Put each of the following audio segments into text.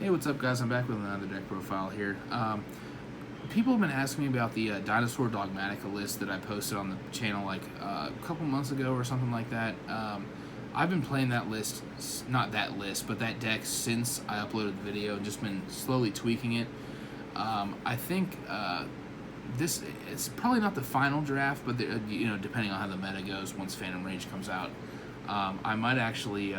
Hey, what's up, guys? I'm back with another deck profile here. People have been asking me about the Dinosaur Dogmatika list that I posted on the channel like a couple months ago or something like that. I've been playing that list, not that list, but that deck since I uploaded the video and just been slowly tweaking it. I think it's probably not the final draft, but depending on how the meta goes once Phantom Rage comes out. I might actually,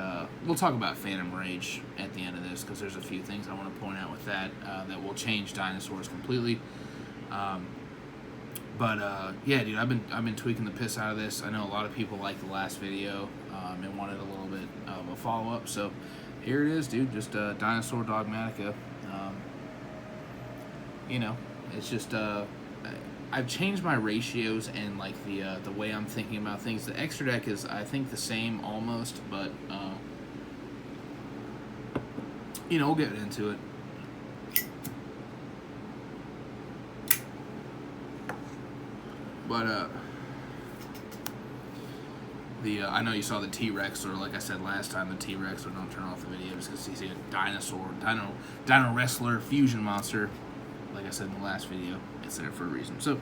we'll talk about Phantom Rage at the end of this because there's a few things I want to point out with that that will change dinosaurs completely. Yeah, dude, I've been tweaking the piss out of this. I know a lot of people liked the last video and wanted a little bit of a follow up, so here it is, dude. Just Dinosaur Dogmatika. It's just I've changed my ratios and like the way I'm thinking about things. The extra deck is, I think, the same almost, but we'll get into it. But I know you saw the T-Rex, or like I said last time, the T-Rex, or don't turn off the video just because you see a Dino Wrestler fusion monster. Like I said in the last video, it's there for a reason. So,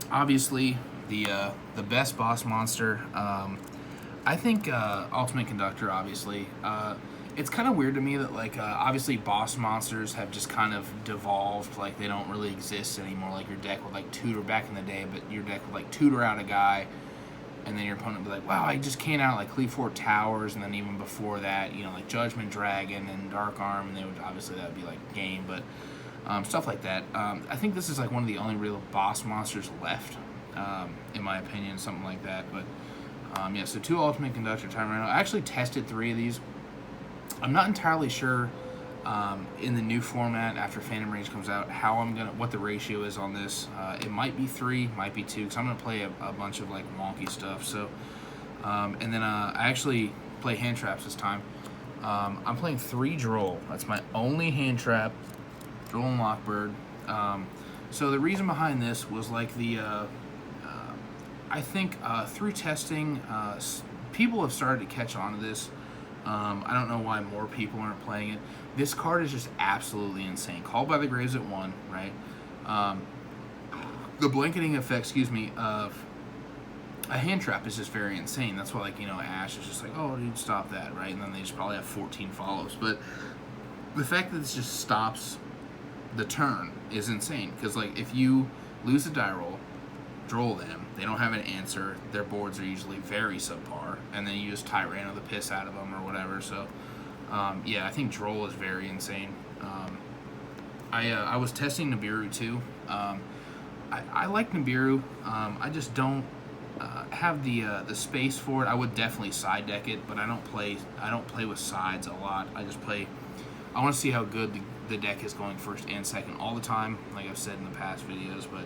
obviously, the best boss monster, I think Ultimate Conductor, obviously. It's kind of weird to me that, like, obviously boss monsters have just kind of devolved. Like, they don't really exist anymore. Like, your deck would, like, tutor back in the day, but your deck would, like, tutor out a guy, and then your opponent would be like, wow, I just came out, like, Cleavefort Towers, and then even before that, like, Judgment Dragon and Dark Arm, and they would, obviously, that would be, like, game, but stuff like that. I think this is, like, one of the only real boss monsters left, in my opinion, something like that, but, yeah, so 2 Ultimate Conductor Tyranno. I actually tested 3 of these. I'm not entirely sure in the new format after Phantom Rage comes out what the ratio is on this. It might be 3, might be 2, because I'm gonna play a bunch of like wonky stuff. So, and then I actually play hand traps this time. I'm playing 3 Droll. That's my only hand trap. Droll and Lockbird. So the reason behind this was like I think through testing, people have started to catch on to this. I don't know why more people aren't playing it. This card is just absolutely insane. Called by the Graves at 1, right? The blanketing effect, of a hand trap is just very insane. That's why, like, Ash is just like, oh, dude, stop that, right? And then they just probably have 14 follows. But the fact that this just stops the turn is insane. Because, like, if you lose a die roll, Droll them, they don't have an answer, their boards are usually very subpar, and then you just Tyranno the piss out of them or whatever. So yeah, I think Droll is very insane. I was testing Nibiru too. I like Nibiru. I just don't have the space for it. I would definitely side deck it, but I don't play with sides a lot. I want to see how good the deck is going first and second all the time, like I've said in the past videos. But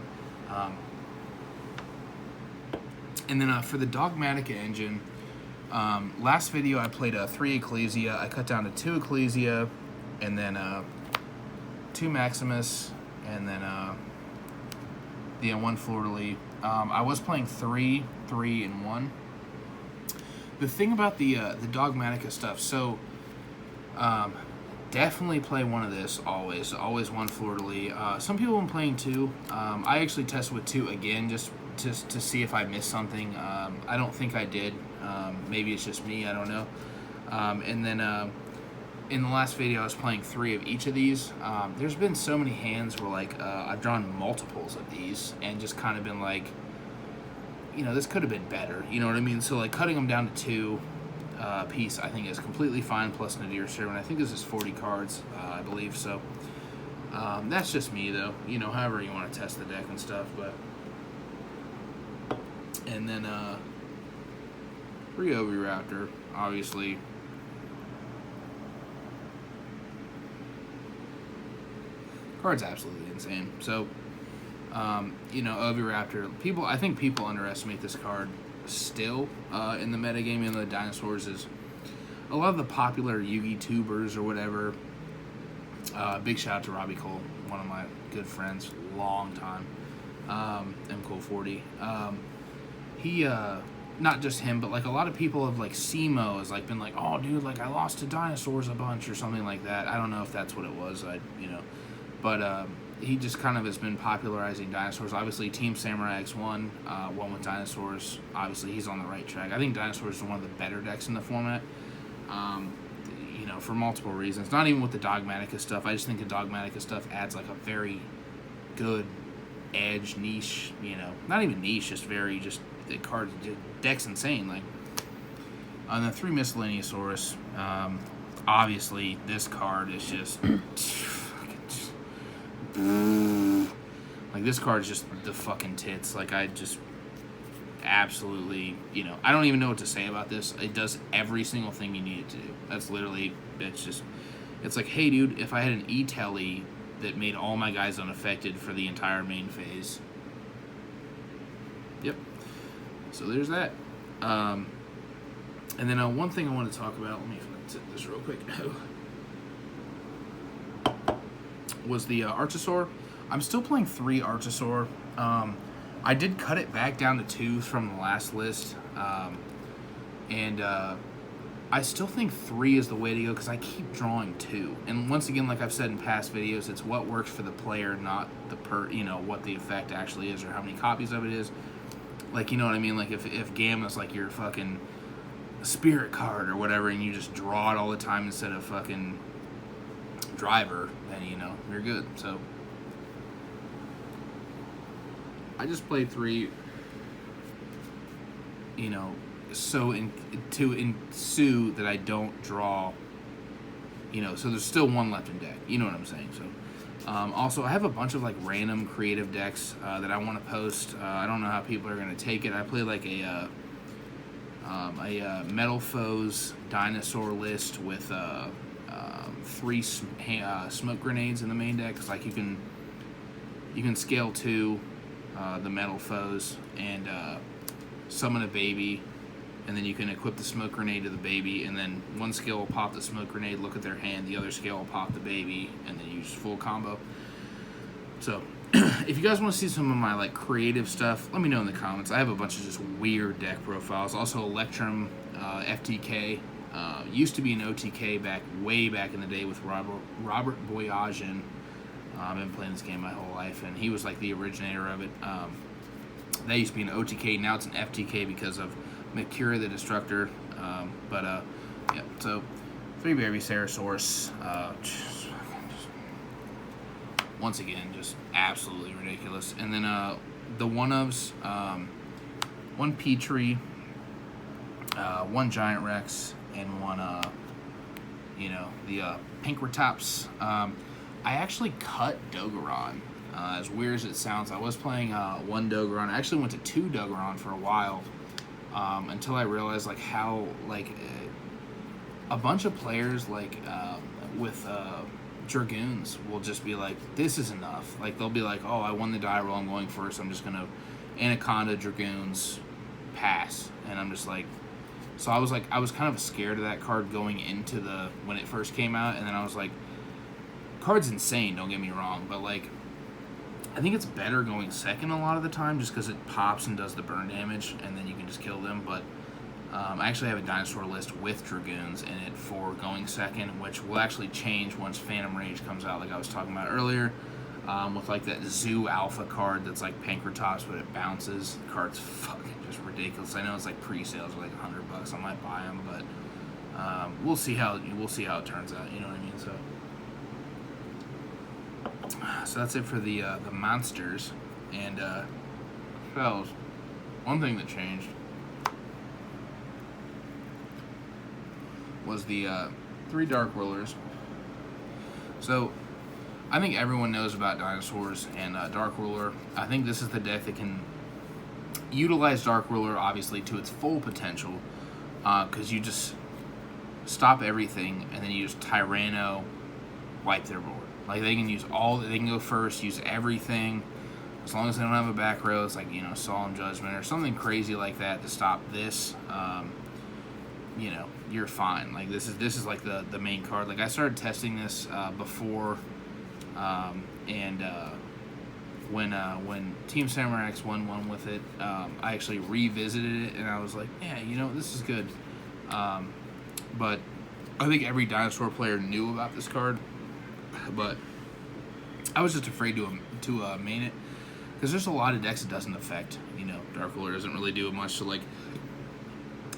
and then for the Dogmatika engine, last video I played 3 Ecclesia. I cut down to 2 Ecclesia, and then 2 Maximus, and then the 1 Fleur-de-Lis. I was playing 3, 3, and 1. The thing about the Dogmatika stuff, so definitely play one of this always 1 Fleur-de-Lis. Some people have been playing 2. I actually tested with 2 again just to see if I missed something. I don't think I did. Maybe it's just me, I don't know. And then in the last video I was playing 3 of each of these. There's been so many hands where like I've drawn multiples of these and just kind of been like, this could have been better, you know what I mean? So like cutting them down to 2 piece I think is completely fine, plus Nadir Servant. I think this is 40 cards, I believe. So that's just me though, however you want to test the deck and stuff. But and then Oviraptor, obviously. Card's absolutely insane. So, Oviraptor, I think people underestimate this card still in the metagame in the dinosaurs. Is a lot of the popular Yugi tubers or whatever. Big shout out to Robbie Cole, one of my good friends, long time. M Cole 40. not just him, but like a lot of people have like SEMO has like been like, oh dude, like I lost to dinosaurs a bunch or something like that. I don't know if that's what it was. But he just kind of has been popularizing dinosaurs. Obviously, Team Samurai X1 won with dinosaurs. Obviously, he's on the right track. I think dinosaurs is one of the better decks in the format. For multiple reasons. Not even with the Dogmatika stuff. I just think the Dogmatika stuff adds like a very good edge niche. Not even niche, just very the card deck's insane. Like on the 3 Miscellaneousaurus, obviously this card is just like this card is just the fucking tits. Like I just absolutely, I don't even know what to say about this. It does every single thing you need it to do. That's literally, it's like, hey dude, if I had an E-Telly that made all my guys unaffected for the entire main phase. Yep. So there's that. And then one thing I want to talk about, let me set this real quick, was the Archosaur. I'm still playing 3 Archosaur. I did cut it back down to 2 from the last list, and I still think 3 is the way to go because I keep drawing 2. And once again, like I've said in past videos, it's what works for the player, not what the effect actually is or how many copies of it is. Like, you know what I mean? Like if Gamma's like your fucking spirit card or whatever, and you just draw it all the time instead of fucking driver, then you're good. So I just played 3, so to ensue that I don't draw, so there's still 1 left in deck. You know what I'm saying? So, also I have a bunch of like random creative decks that I want to post. I don't know how people are gonna take it. I play like a Metal Foes dinosaur list with 3 smoke grenades in the main deck. Cause like you can scale 2. The Metal Foes and summon a baby, and then you can equip the smoke grenade to the baby, and then one skill will pop the smoke grenade, look at their hand, the other skill will pop the baby, and then use full combo. So if you guys want to see some of my like creative stuff, let me know in the comments. I have a bunch of just weird deck profiles. Also Electrum, FTK, used to be an OTK way back in the day with Robert Boyajian. I've been playing this game my whole life, and he was like the originator of it. That used to be an OTK, now it's an FTK because of Mercura the Destructor. Yeah, so 3 Babysaurus. Once again, just absolutely ridiculous. And then the one-ofs, 1 Petrie, 1 Giant Rex, and 1, the Pinkratops. I actually cut Dogoron. As weird as it sounds, I was playing 1 Dogoron. I actually went to 2 Dogoron for a while until I realized like how like a bunch of players like with Dragoons will just be like, this is enough. Like they'll be like, oh, I won the die roll, I'm going first. I'm just gonna Anaconda Dragoons pass, and I'm just like. So I was kind of scared of that card going into when it first came out, and then I was like. Card's insane, don't get me wrong, but like I think it's better going second a lot of the time just because it pops and does the burn damage and then you can just kill them. But I actually have a dinosaur list with Dragoons in it for going second, which will actually change once Phantom Rage comes out, like I was talking about earlier, with like that Zoo Alpha card that's like Pankratops but it bounces. The card's fucking just ridiculous. I know it's like pre-sales are like $100. I might buy them, but we'll see how it turns out, you know what I mean? So that's it for the monsters. And fellas, one thing that changed was the 3 Dark Rulers. So I think everyone knows about dinosaurs and Dark Ruler. I think this is the deck that can utilize Dark Ruler obviously to its full potential, because you just stop everything and then you just Tyranno wipe their board. Like they can they can go first, use everything, as long as they don't have a back row. It's like, Solemn Judgment or something crazy like that to stop this. You're fine. Like this is like the main card. Like I started testing this before, and when Team Samurai X won with it, I actually revisited it and I was like, yeah, this is good. But I think every Dinosaur player knew about this card, but I was just afraid to main it because there's a lot of decks it doesn't affect. Dark Ruler doesn't really do much to like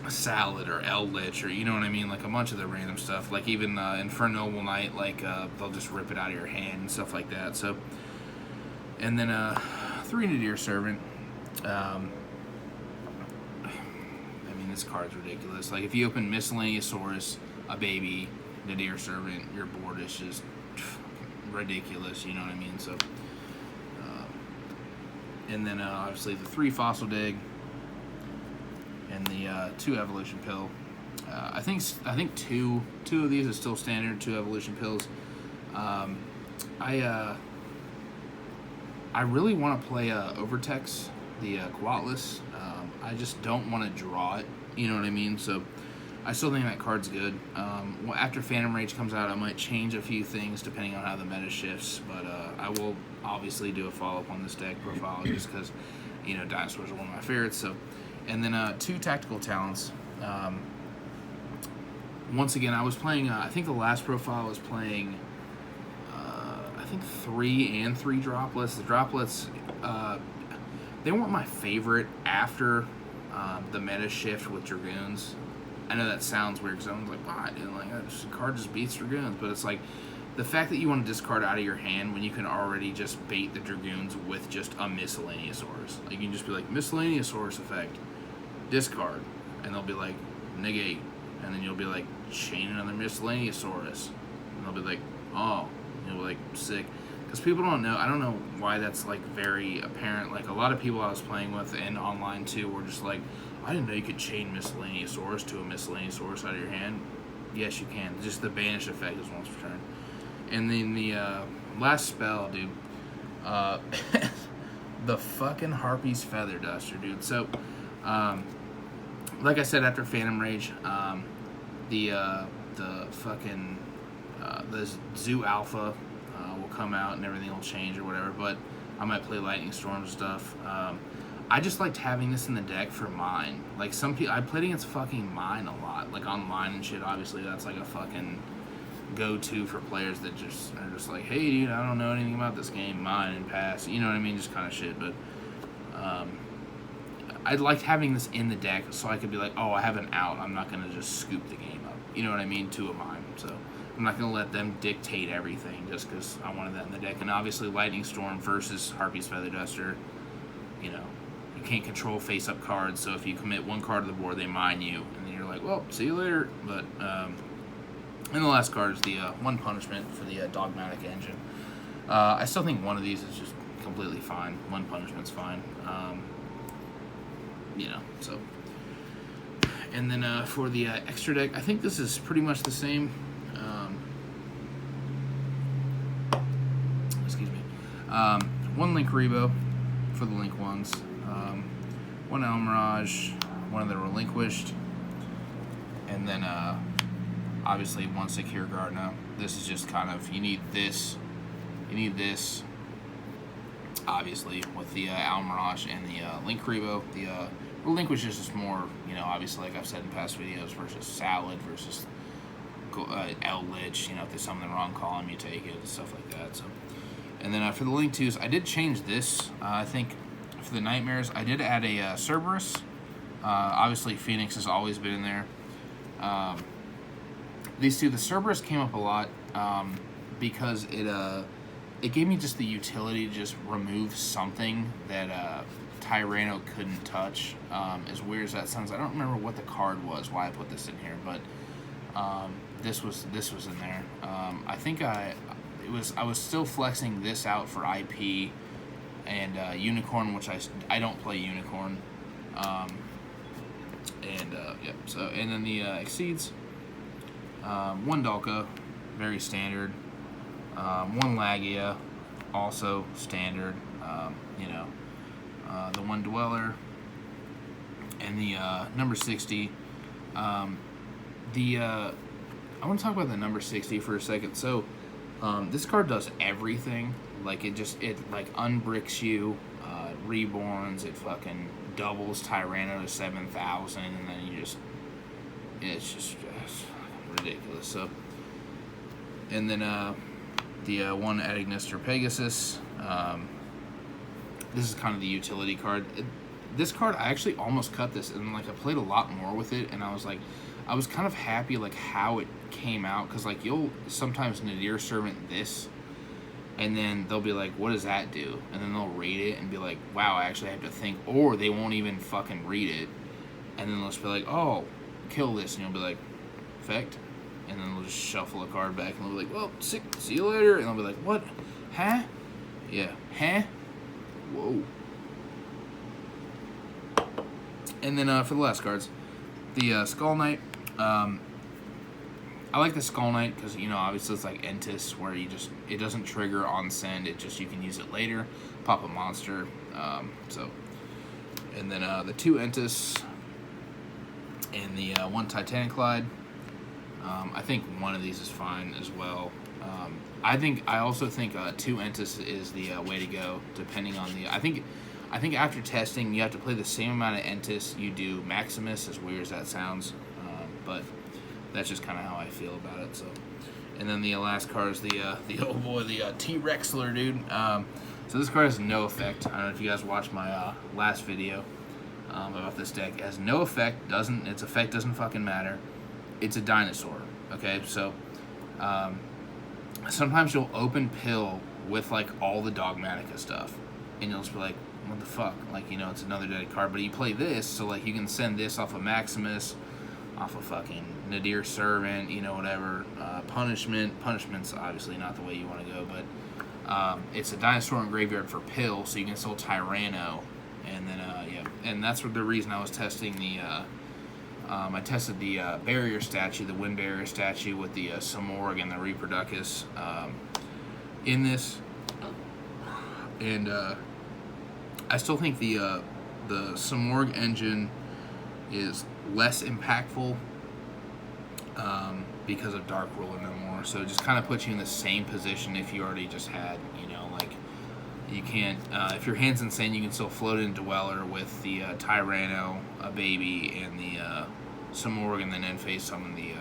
Salad or Eldritch or what I mean, like a bunch of the random stuff. Like even Infernoble Knight, like they'll just rip it out of your hand and stuff like that. So, and then 3 Nadir Servant. I mean, this card's ridiculous. Like if you open Miscellaneousaurus, a baby, Nadir Servant, your board is just ridiculous. You know what I mean? So, and then obviously the 3 Fossil Dig. And the 2 Evolution Pill. I think two of these is still standard. 2 Evolution Pills. I really want to play Overtex, the Quatless. I just don't want to draw it. You know what I mean? So I still think that card's good. After Phantom Rage comes out, I might change a few things depending on how the meta shifts. But I will obviously do a follow up on this deck profile just because dinosaurs are one of my favorites. So. And then 2 Tactical Talents. Once again, I was playing, I think the last profile was playing, 3 and 3 Droplets. The Droplets, they weren't my favorite after the meta shift with Dragoons. I know that sounds weird because I was like, why? This card just beats Dragoons. But it's like, the fact that you want to discard out of your hand when you can already just bait the Dragoons with just a Miscellaneousaurus. Like, you can just be like, Miscellaneousaurus effect. Discard, and they'll be like negate, and then you'll be like chain another Miscellaneousaurus, and they'll be like, oh, you'll be like sick, because people don't know. I don't know why that's like very apparent. Like a lot of people I was playing with and online too were just like, I didn't know you could chain Miscellaneousaurus to a Miscellaneousaurus out of your hand. Yes, you can. Just the banish effect is once per turn. And then the last spell, dude, the fucking Harpy's Feather Duster, dude. So. Like I said, after Phantom Rage, the Zoo Alpha will come out and everything will change or whatever. But I might play Lightning Storm stuff. I just liked having this in the deck for mine. Like some people, I played against fucking mine a lot, like online and shit. Obviously, that's like a fucking go-to for players that just are just like, hey, dude, I don't know anything about this game, mine and pass. You know what I mean? Just kind of shit. But I liked having this in the deck so I could be like, oh, I have an out. I'm not going to just scoop the game up. You know what I mean? 2 of mine. So I'm not going to let them dictate everything just because I wanted that in the deck. And obviously Lightning Storm versus Harpy's Feather Duster, you can't control face-up cards. So if you commit 1 card to the board, they mine you. And then you're like, well, see you later. But and the last card is the 1 punishment for the Dogmatika engine. I still think one of these is just completely fine. 1 punishment's fine. So. And then for the extra deck, I think this is pretty much the same. Excuse me. 1 Link Rebo for the Link ones. 1 Almirage, 1 of the Relinquished. And then obviously 1 Secure Guard. Now, this is just kind of, you need this, obviously, with the Almirage and the Link Rebo. The Relinquish is just more, obviously, like I've said in past videos, versus Salad, versus Eldritch. If there's something in the wrong column, you take it, and stuff like that. So, and then for the Link 2s, I did change this. I think for the Nightmares, I did add a Cerberus. Obviously, Phoenix has always been in there. These 2, the Cerberus came up a lot because it gave me just the utility to just remove something that Tyranno couldn't touch. As weird as that sounds, I don't remember what the card was, why I put this in here, but this was in there. I think I was still flexing this out for IP and Unicorn, which I don't play Unicorn. And then the Exceeds, 1 Dalka, very standard. 1 Lagia, also standard. The 1 Dweller, and the number 60. I want to talk about the number 60 for a second. So This card does everything. Like it like unbricks you, reborns. It fucking doubles Tyranno to 7,000, and then it's just ridiculous. So, and then the one at Ignister Pegasus. This is kind of the utility card. This card, I actually almost cut this, and like I played a lot more with it, and I was kind of happy like how it came out, because like you'll sometimes Nadir Servant this, and then they'll be like, what does that do? And then they'll read it and be like, wow, I actually have to think, or they won't even fucking read it, and then they'll just be like, oh, kill this, and you'll be like, effect, and then they'll just shuffle a card back, and they'll be like, well, see you later, and they'll be like, what? Huh? Yeah, huh? Whoa. And then for the last cards, the Skull Knight. I like the Skull Knight because, you know, obviously it's like Entis, where it doesn't trigger on send, you can use it later, pop a monster. And then the 2 Entis and the 1 Titaniclide. I think one of these is fine as well. I also think 2 Entis is the way to go, depending on the. I think after testing, you have to play the same amount of Entis you do Maximus, as weird as that sounds, but that's just kind of how I feel about it. So, and then the last card is the old boy, the T-Rexler, dude. So this card has no effect. I don't know if you guys watched my last video about this deck. It has no effect. Its effect doesn't fucking matter. It's a dinosaur. Okay, so sometimes you'll open Pill with like all the Dogmatika stuff, and you'll just be like, what the fuck? Like, you know, it's another dead card, but you play this, so like you can send this off of Maximus, off of fucking Nadir Servant, you know, whatever. Punishment's obviously not the way you want to go, but it's a dinosaur in graveyard for Pill, so you can still Tyranno, and then yeah, and that's the reason I was testing the. I tested the barrier statue, the wind barrier statue, with the Samorg and the Reproducus in this, and I still think the Samorg engine is less impactful because of Dark Ruler no more. So it just kind of puts you in the same position if you already just had, you know, like you can't. If your hand's insane, you can still float in Dweller with the Tyranno, a baby, and the Samorg, and then end phase summon the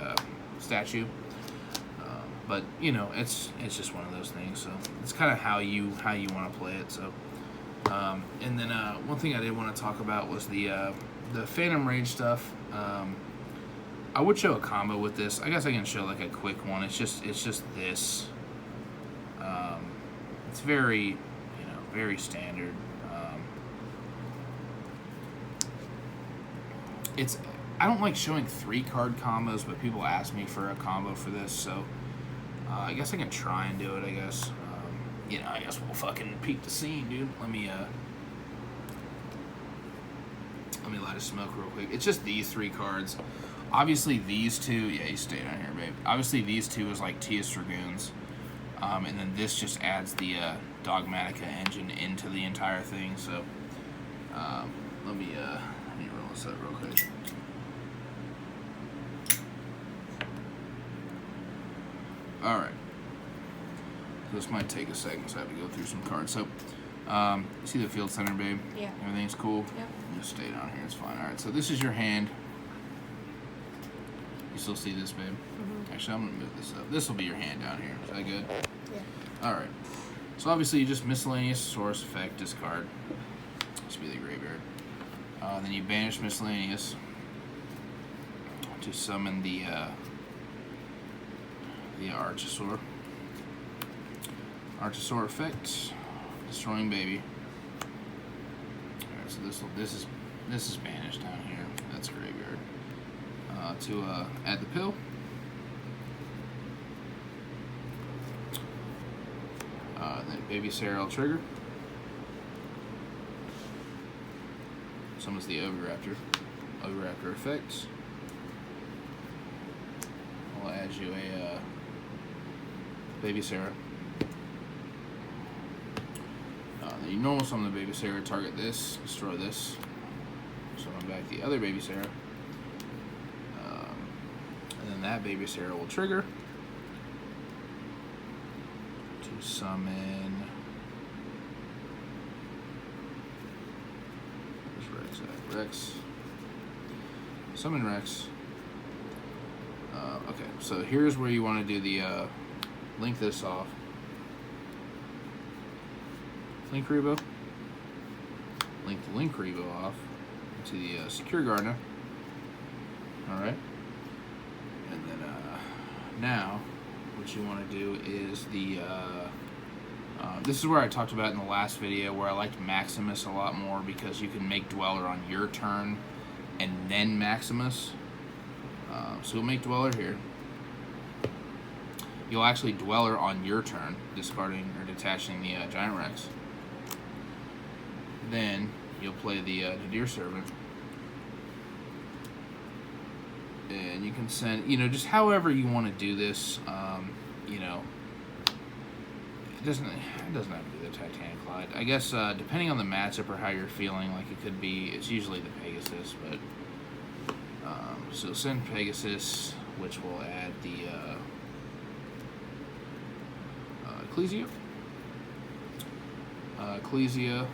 statue. But you know, it's just one of those things. So it's kind of how you want to play it. So. And then one thing I did want to talk about was the Phantom Rage stuff. I would show a combo with this. I guess I can show like a quick one. It's just this. It's very, you know, very standard. I don't like showing 3-card combos, but people ask me for a combo for this, so I guess I can try and do it. I guess. You know, I guess we'll fucking peek the scene, dude. Let me light a smoke real quick. It's just these 3 cards. Obviously, these 2... Yeah, you stay down here, babe. Obviously, these 2 is like Tia's Dragoons. And then this just adds the Dogmatika engine into the entire thing. So, let me roll this up real quick. Alright. This might take a second, so I have to go through some cards. So, you see the field center, babe? Yeah. Everything's cool? Yep. Just stay down here, it's fine. Alright, so this is your hand. You still see this, babe? Mm-hmm. Actually, I'm going to move this up. This will be your hand down here. Is that good? Yeah. Alright. So, obviously, you just miscellaneous source effect, discard. This will be the graveyard. Then you banish miscellaneous to summon the Archosaur. Archosaur effect, destroying baby. Alright, so this is banished down here. That's graveyard. To add the pill. Then baby Sarah will trigger. Summons the Ograptor. Ograptor effects. I'll add you a baby Sarah. You normal summon the baby Sarah, target this, destroy this. Summon back the other baby Sarah. And then that baby Sarah will trigger. to summon. Where's Rex at? Rex. Summon Rex. Okay, so here's where you want to do the link this off. Link Rebo. Link the Link Rebo off to the Secure Gardener. Alright. And then now what you want to do is the this is where I talked about in the last video where I liked Maximus a lot more because you can make Dweller on your turn and then Maximus. So we'll make Dweller here. You'll actually Dweller on your turn, discarding or detaching the Giant Rex. Then you'll play the Deer Servant. And you can send, just however you want to do this, it doesn't have to be the Titanic Clyde. I guess depending on the matchup or how you're feeling, like it could be, it's usually the Pegasus, but so send Pegasus, which will add the Ecclesia. Ecclesia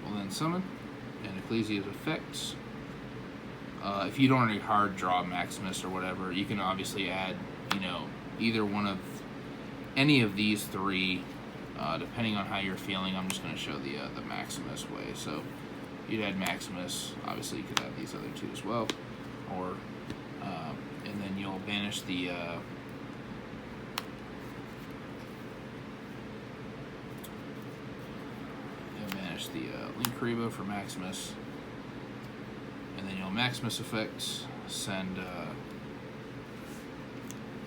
will then summon, and Ecclesia's effects. If you don't already hard draw Maximus or whatever, you can obviously add, either one of any of these three, depending on how you're feeling. I'm just going to show the Maximus way. So you'd add Maximus. Obviously, you could add these other two as well, or and then you'll banish the you'll banish the Link Rebo for Maximus. And then you'll Maximus effects, send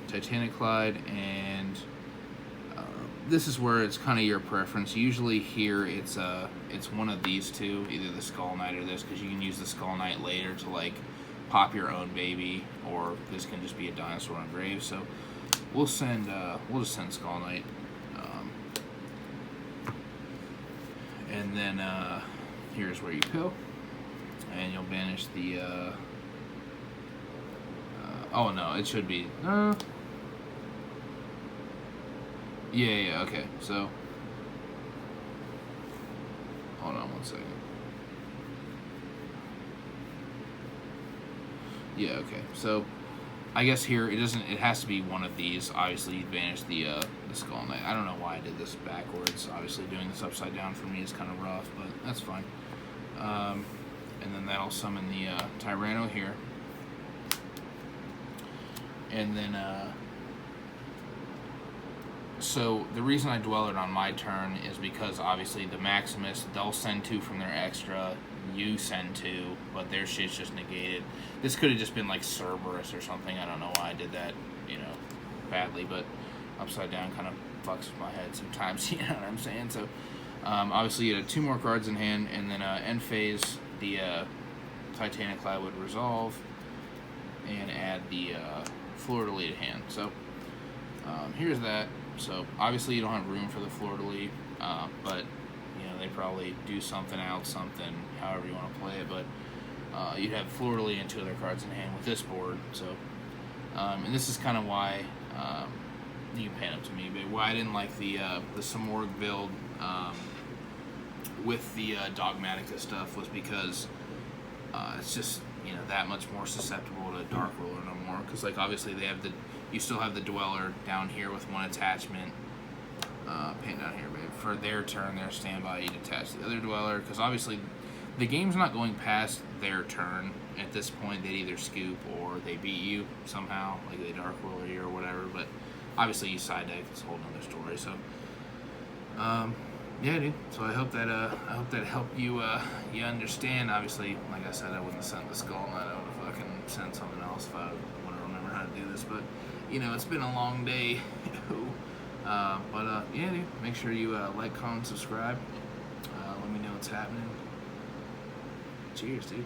Titanic Clyde, and this is where it's kind of your preference. Usually here it's one of these two, either the Skull Knight or this, because you can use the Skull Knight later to like pop your own baby, or this can just be a Dinosaur on Grave. So we'll just send Skull Knight, and then here's where you go. And you'll banish the, oh no, it should be, yeah, okay, so, hold on 1 second. Yeah, okay, so, I guess here, it has to be one of these. Obviously, you banish the Skull Knight. I don't know why I did this backwards. Obviously, doing this upside down for me is kind of rough, but that's fine. And then that'll summon the Tyranno here. And then, so the reason I Dwellered on my turn is because obviously the Maximus, they'll send 2 from their extra, you send 2, but their shit's just negated. This could have just been like Cerberus or something. I don't know why I did that, badly, but upside down kind of fucks with my head sometimes, you know what I'm saying? So, obviously you had 2 more cards in hand, and then end phase, the Titanic Clyde would resolve and add the Fleur-de-Lis to hand. So here's that. So obviously you don't have room for the Fleur-de-Lis, but they probably do something, however you want to play it. But you'd have Fleur-de-Lis and 2 other cards in hand with this board. So and this is kind of why you can pan up to me, but why I didn't like the Simorgh build with the Dogmatika stuff was because it's just that much more susceptible to Dark Ruler no more. Because like obviously you still have the Dweller down here with 1 attachment. Paint down here, babe. For their turn, their standby, you detach the other Dweller. Because obviously the game's not going past their turn. At this point, they'd either scoop or they beat you somehow, like they Dark Ruler you or whatever. But obviously you side deck. It's a whole nother story. So. Yeah, dude. So I hope that helped you you understand. Obviously, like I said, I wouldn't have sent the Skull Knight. I would have fucking sent something else if I would have remembered how to do this. But it's been a long day. But yeah, dude. Make sure you like, comment, subscribe. Let me know what's happening. Cheers, dude.